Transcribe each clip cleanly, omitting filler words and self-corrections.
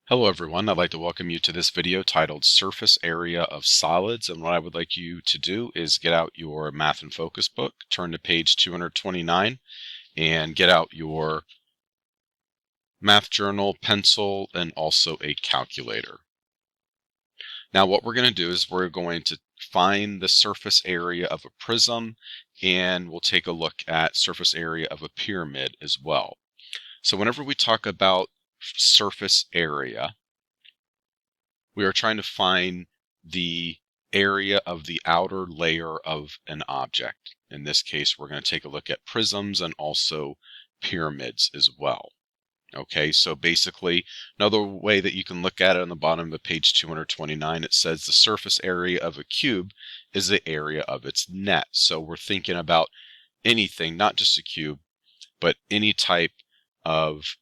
Hello everyone, I'd like to welcome you to this video titled Surface Area of Solids, and what I would like you to do is get out your Math and Focus book, turn to page 229, and get out your math journal, pencil, and also a calculator. Now what we're going to do is we're going to find the surface area of a prism, and we'll take a look at surface area of a pyramid as well. So whenever we talk about surface area, we are trying to find the area of the outer layer of an object. In this case, we're going to take a look at prisms and also pyramids as well. Okay, so basically, another way that you can look at it on the bottom of page 229, it says the surface area of a cube is the area of its net. So we're thinking about anything, not just a cube, but any type of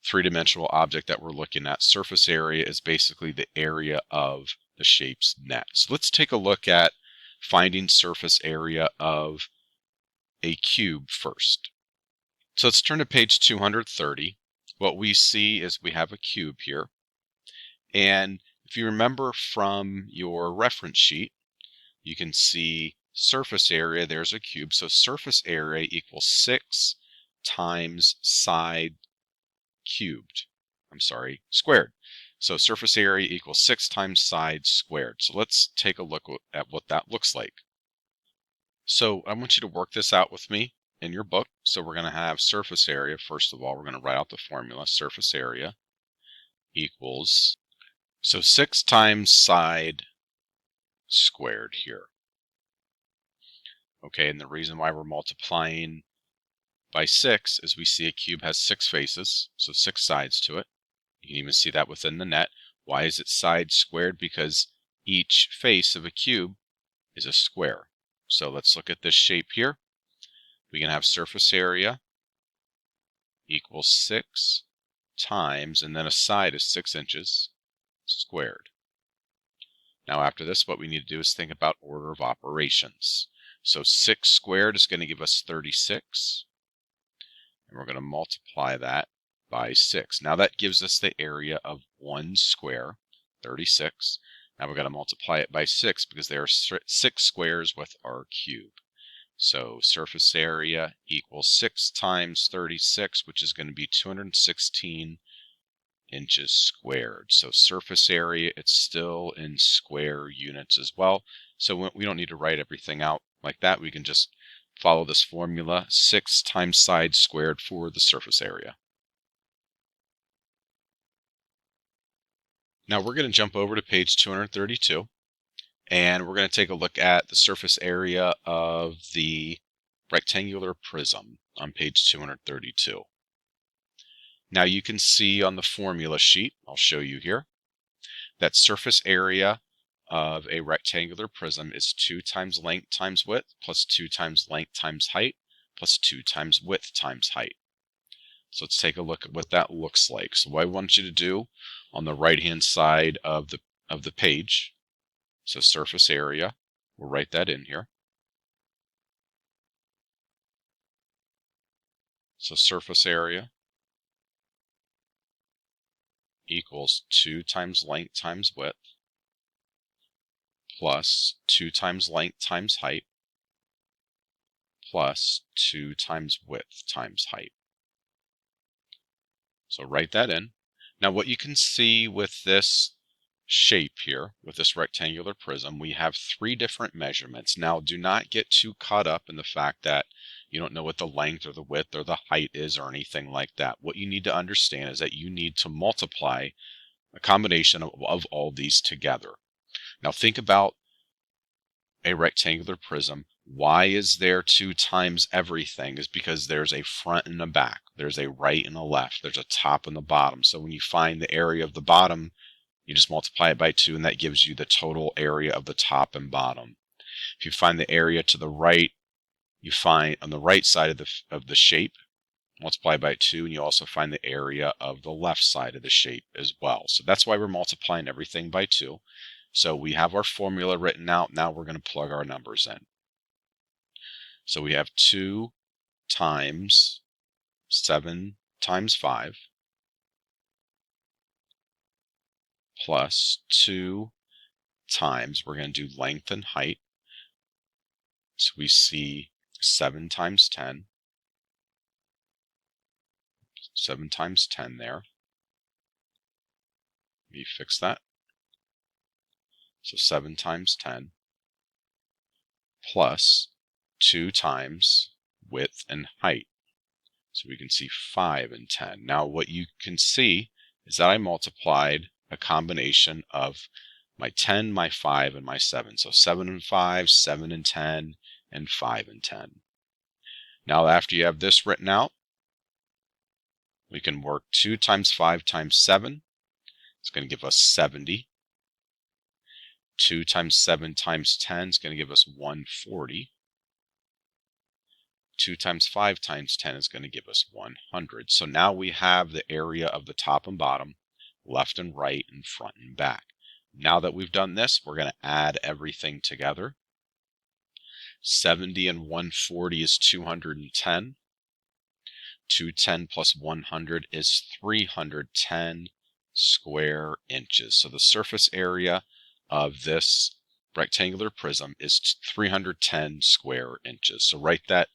three-dimensional object that we're looking at. Surface area is basically the area of the shape's net. So let's take a look at finding surface area of a cube first. So let's turn to page 230. What we see is we have a cube here. And if you remember from your reference sheet, you can see surface area, there's a cube. So surface area equals 6 times side squared. So surface area equals 6 times side squared. So let's take a look at what that looks like. So I want you to work this out with me in your book. So we're going to have surface area. First of all, we're going to write out the formula. Surface area equals, so 6 times side squared here. Okay, and the reason why we're multiplying by 6 is we see a cube has 6 faces, so 6 sides to it. You can even see that within the net. Why is it side squared? Because each face of a cube is a square. So let's look at this shape here. We can have surface area equals 6 times, and then a side is 6 inches squared. Now after this, what we need to do is think about order of operations. So 6 squared is going to give us 36, and we're going to multiply that by 6. Now that gives us the area of 1 square, 36. Now we're going to multiply it by 6 because there are 6 squares with our cube. So surface area equals 6 times 36, which is going to be 216 inches squared. So surface area, it's still in square units as well. So we don't need to write everything out like that. We can just follow this formula, 6 times side squared for the surface area. Now we're going to jump over to page 232, and we're going to take a look at the surface area of the rectangular prism on page 232. Now you can see on the formula sheet, I'll show you here, that surface area of a rectangular prism is 2 times length times width plus 2 times length times height plus 2 times width times height. So let's take a look at what that looks like. So what I want you to do on the right-hand side of the page, so surface area, we'll write that in here. So surface area equals 2 times length times width plus 2 times length times height plus 2 times width times height. So write that in. Now what you can see with this shape here, with this rectangular prism, we have 3 different measurements. Now do not get too caught up in the fact that you don't know what the length or the width or the height is or anything like that. What you need to understand is that you need to multiply a combination of all these together. Now think about a rectangular prism. Why is there 2 times everything? Is because there's a front and a back. There's a right and a left. There's a top and the bottom. So when you find the area of the bottom, you just multiply it by 2, and that gives you the total area of the top and bottom. If you find the area to the right, you find on the right side of the shape, multiply by 2, and you also find the area of the left side of the shape as well. So that's why we're multiplying everything by 2. So we have our formula written out. Now we're going to plug our numbers in. So we have 2 times 7 times 5 plus 2 times, we're going to do length and height. So we see 7 times 10. 7 times 10 there. Let me fix that. So 7 times 10 plus 2 times width and height. So we can see 5 and 10. Now what you can see is that I multiplied a combination of my 10, my 5, and my 7. So 7 and 5, 7 and 10, and 5 and 10. Now after you have this written out, we can work 2 times 5 times 7. It's going to give us 70. 2 times 7 times 10 is going to give us 140. 2 times 5 times 10 is going to give us 100. So now we have the area of the top and bottom, left and right, and front and back. Now that we've done this, we're going to add everything together. 70 and 140 is 210. 210 plus 100 is 310 square inches. So the surface area of this rectangular prism is 310 square inches. So write that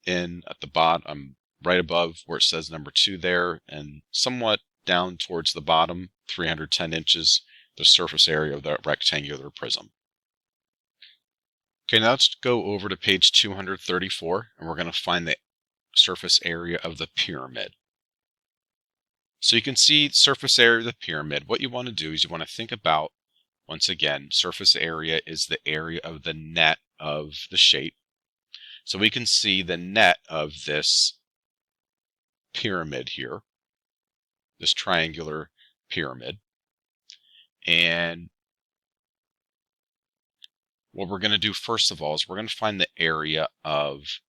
in at the bottom, right above where it says number 2 there, and somewhat down towards the bottom, 310 inches, the surface area of that rectangular prism. Okay, now let's go over to page 234, and we're going to find the surface area of the pyramid. So you can see surface area of the pyramid. What you want to do is you want to think about, once again, surface area is the area of the net of the shape. So we can see the net of this pyramid here, this triangular pyramid. And what we're going to do first of all is we're going to find the area of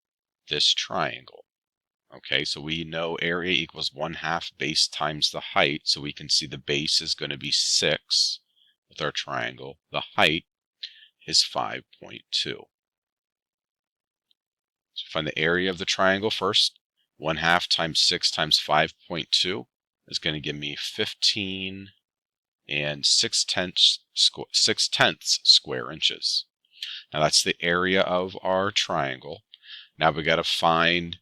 this triangle. Okay, so we know area equals 1/2 base times the height, so we can see the base is going to be 6 with our triangle. The height is 5.2. So find the area of the triangle first. 1/2 times 6 times 5.2 is going to give me 15 and 6/10 square inches. Now that's the area of our triangle. Now we got to find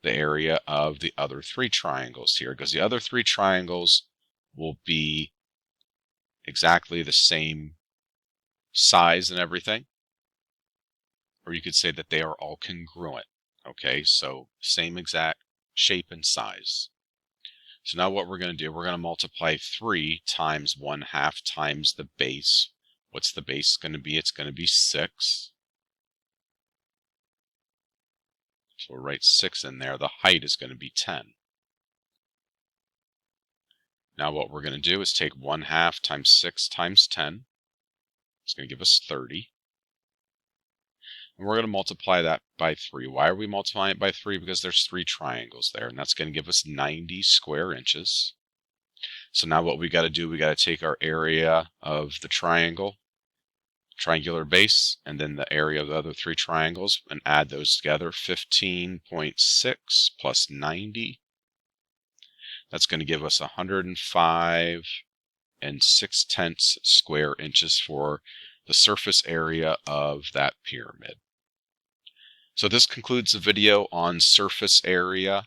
the area of the other 3 triangles here, because the other 3 triangles will be exactly the same size and everything. Or you could say that they are all congruent. Okay, so same exact shape and size. So now what we're going to do, we're going to multiply 3 times 1/2 times the base. What's the base going to be? It's going to be 6. So we'll write 6 in there. The height is going to be 10. Now what we're going to do is take 1/2 times 6 times 10. It's going to give us 30. And we're going to multiply that by 3. Why are we multiplying it by 3? Because there's 3 triangles there, and that's going to give us 90 square inches. So now what we got to do, we got to take our area of the triangular base, and then the area of the other 3 triangles, and add those together. 15.6 plus 90. That's going to give us 105 and 6/10 square inches for the surface area of that pyramid. So this concludes the video on surface area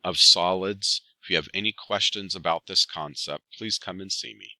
of solids. If you have any questions about this concept, please come and see me.